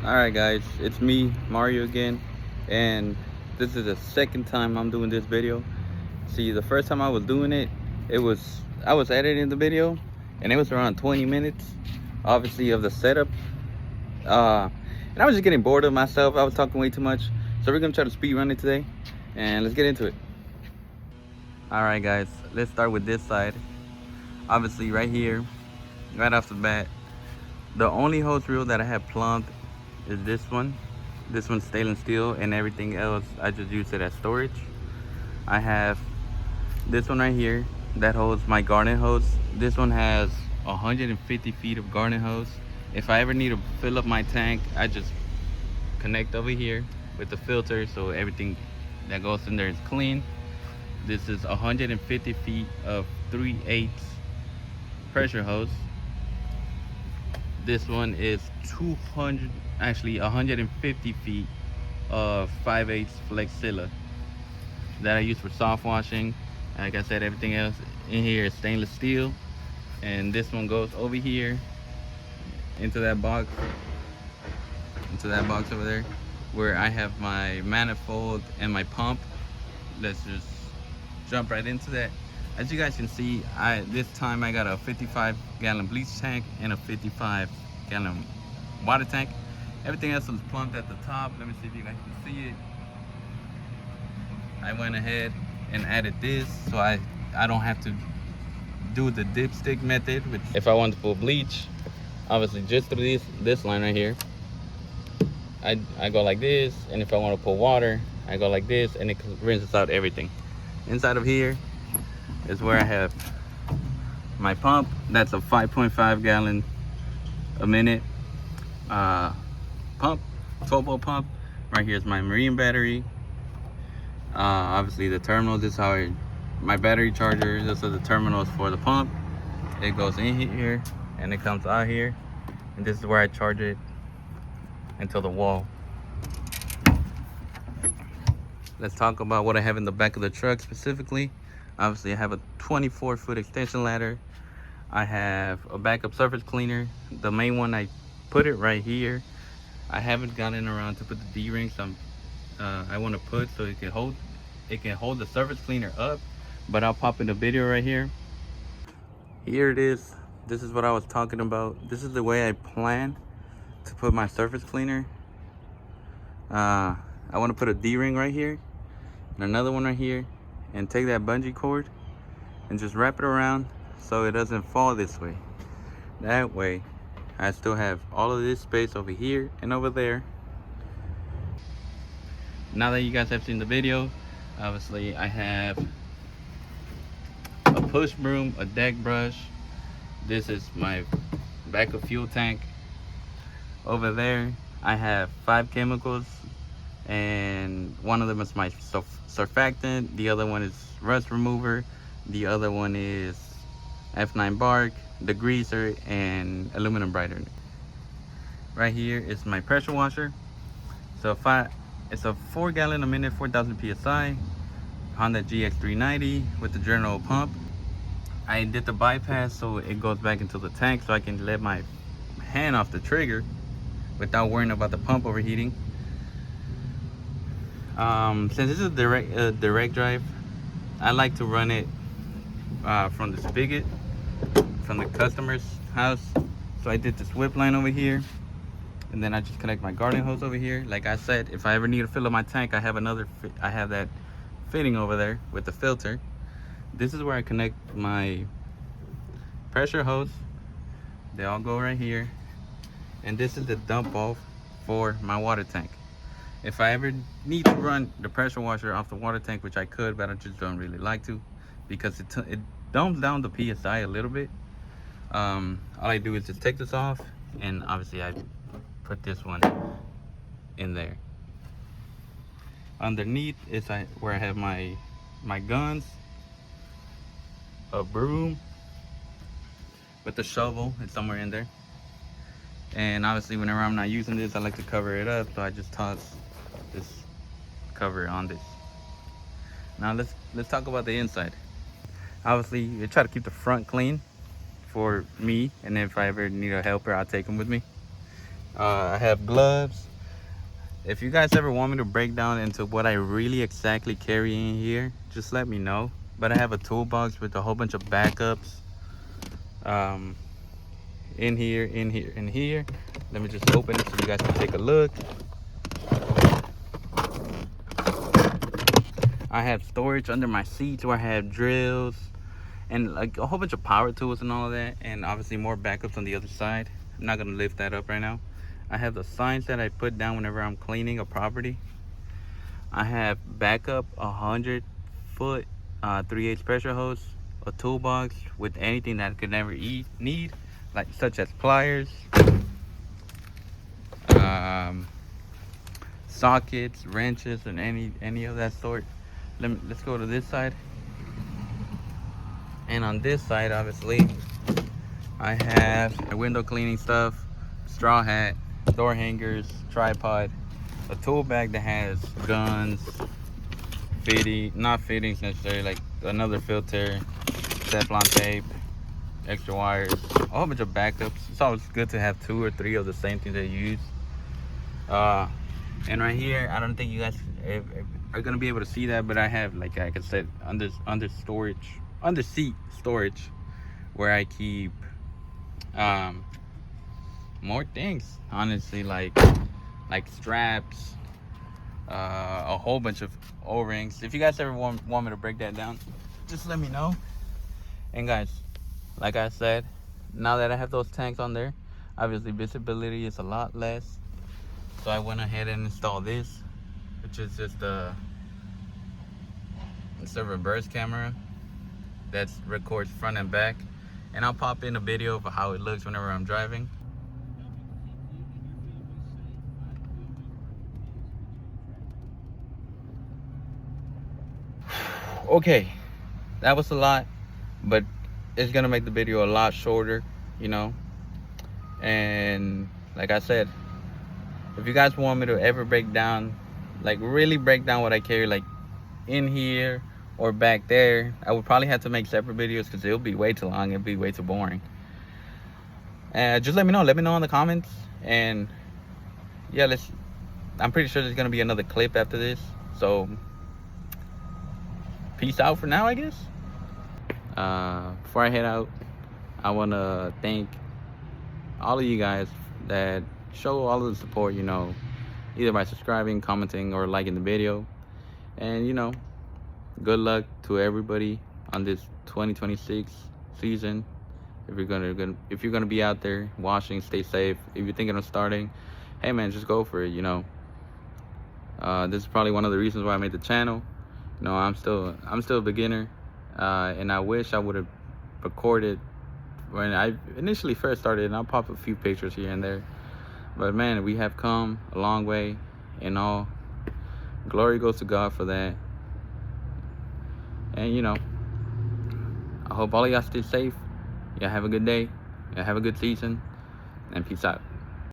Alright guys, it's me, Mario again, and this is the second time I'm doing this video. See, the first time I was doing it, I was editing the video, and it was around 20 minutes, obviously, of the setup. And I was just getting bored of myself. I was talking way too much. So we're gonna try to speed run it today, and let's get into it. Alright guys, let's start with this side. Obviously right here, right off the bat, the only hose reel that I have plumbed is this one. This one's stainless steel, and everything else I just use it as storage. I have this one right here that holds my garden hose. This one has 150 feet of garden hose. If I ever need to fill up my tank, I just connect over here with the filter so everything that goes in there is clean. This is 150 feet of 3/8 pressure hose. This one is 150 feet of 5/8 Flexilla that I use for soft washing. Like I said, everything else in here is stainless steel, and this one goes over here into that box over there where I have my manifold and my pump. Let's just jump right into that. As you guys can see, this time I got a 55-gallon bleach tank and a 55-gallon water tank. Everything else was plumbed at the top. Let me see if you guys can see it. I went ahead and added this so I don't have to do the dipstick method, which if I want to put bleach, obviously just through this line right here, I go like this, and if I want to put water, I go like this, and it rinses out everything. Inside of here is where I have my pump. That's a 5.5 gallon a minute pump, 12-volt pump. Right here is my marine battery. Obviously the terminal, this is how my battery charger, this is the terminals for the pump. It goes in here and it comes out here, and this is where I charge it until the wall. Let's talk about what I have in the back of the truck specifically. Obviously I have a 24-foot extension ladder. I have a backup surface cleaner. The main one, I put it right here. I haven't gotten around to put the D-ring, so I want to put so it can hold the surface cleaner up, but I'll pop in the video right here. Here it is. This is what I was talking about. This is the way I plan to put my surface cleaner. I want to put a D-ring right here and another one right here, and take that bungee cord and just wrap it around so it doesn't fall this way. That way I still have all of this space over here and over there. Now that you guys have seen the video, obviously I have a push broom, a deck brush. This is my backup fuel tank. Over there I have 5 chemicals, and one of them is my surfactant, the other one is rust remover, the other one is F9 bark, degreaser, and aluminum brightener. Right here is my pressure washer. So it's a 4 gallon a minute, 4,000 psi Honda GX390 with the general pump. I did the bypass so it goes back into the tank so I can let my hand off the trigger without worrying about the pump overheating. Since this is direct drive, I like to run it from the spigot from the customer's house. So I did this whip line over here, and then I just connect my garden hose over here. Like I said, if I ever need to fill up my tank, I have that fitting over there with the filter. This is where I connect my pressure hose. They all go right here, and this is the dump off for my water tank. If I ever need to run the pressure washer off the water tank, which I could, but I just don't really like to, because it dumps down the PSI a little bit. All I do is just take this off, and obviously I put this one in there. Underneath is where I have my guns, a broom with the shovel. It's somewhere in there. And obviously whenever I'm not using this, I like to cover it up, so I just toss this cover on this. Now let's talk about the inside. Obviously you try to keep the front clean for me, and if I ever need a helper, I'll take them with me. I have gloves. If you guys ever want me to break down into what I really exactly carry in here, just let me know. But I have a toolbox with a whole bunch of backups in here, in here, in here. Let me just open it so you guys can take a look. I have storage under my seats where I have drills and like a whole bunch of power tools and all of that, and obviously more backups on the other side. I'm not gonna lift that up right now. I have the signs that I put down whenever I'm cleaning a property. I have backup 100-foot 3/8 pressure hose, a toolbox with anything that I could never need, like such as pliers, sockets, wrenches, and any of that sort. Let's go to this side. And on this side, obviously, I have window cleaning stuff, straw hat, door hangers, tripod, a tool bag that has guns, not fittings necessarily, like another filter, Teflon tape, extra wires, a whole bunch of backups. It's always good to have 2 or 3 of the same thing that you use. And right here, I don't think you guys are gonna be able to see that, but I have, like I said, under seat storage, where I keep more things, honestly, like straps, a whole bunch of O-rings. If you guys ever want me to break that down, just let me know. And guys, like I said, now that I have those tanks on there, obviously visibility is a lot less, so I went ahead and installed this, which is just it's a reverse camera that records front and back, and I'll pop in a video of how it looks whenever I'm driving. Okay, that was a lot, but it's gonna make the video a lot shorter, you know. And like I said, if you guys want me to ever break down, like really break down what I carry, like in here or back there, I would probably have to make separate videos because it'll be way too long. It'll be way too boring. And just let me know in the comments. And yeah, I'm pretty sure there's gonna be another clip after this, so peace out for now, I guess. Before I head out, I want to thank all of you guys that show all of the support, you know, either by subscribing, commenting, or liking the video. And you know, good luck to everybody on this 2026 season. If you're gonna be out there washing, stay safe. If you're thinking of starting, hey man, just go for it, you know. This is probably one of the reasons why I made the channel. You know, I'm still a beginner, and I wish I would have recorded when I initially first started, and I'll pop a few pictures here and there. But man, we have come a long way, and all glory goes to God for that. And you know, I hope all of y'all stay safe. Y'all have a good day. Y'all have a good season, and peace out.